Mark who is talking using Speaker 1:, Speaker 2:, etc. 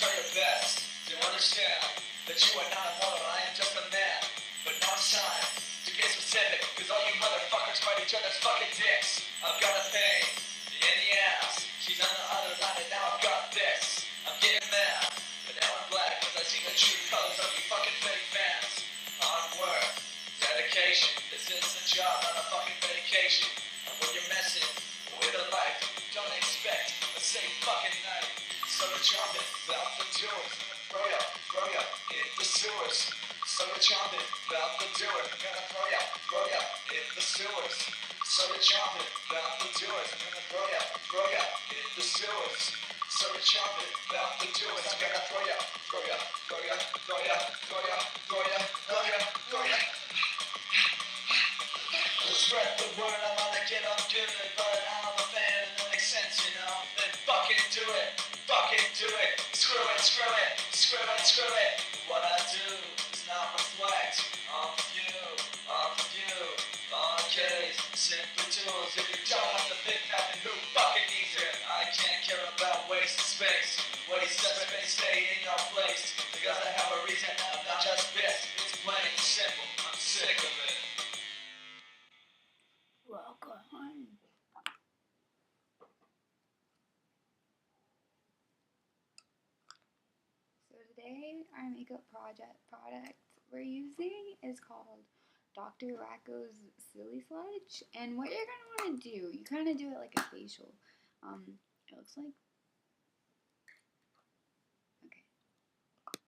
Speaker 1: try your best to understand that you are not a model, I am just a man. But now it's time to get specific, cause all you motherfuckers fight each other's fucking dicks. I've got a pain in the ass, she's on the other line and now I've got this. I'm getting mad, but now I'm glad, cause I see the true colors of you fucking fake fans. Hard work, dedication, this is a job, not a fucking vacation. And when you're messing with a life, don't expect a safe fucking night. So we're jumping out the doors, throw ya in the sewers. So we're jumping out the door, gonna throw ya in the sewers. So we're jumping out the doors, gonna throw ya in the sewers. So we're jumping out the doors, I'm gonna throw ya. Spread the word, I'm gonna get up good, but I'm a fan and it makes sense, you know. Then fucking do it. Screw it. What I do is not reflect off of you. Case, simple tools. If you don't want the big nothing, who fucking needs it? I can't care about waste of space. Stay in your place. Because I have a reason, I'm not just pissed. It's plain and simple, I'm sick of it.
Speaker 2: Welcome. So today our makeup product we're using is called Dr. Wacko's Silly Sludge, and what you're gonna want to do, you kind of do it like a facial. It looks like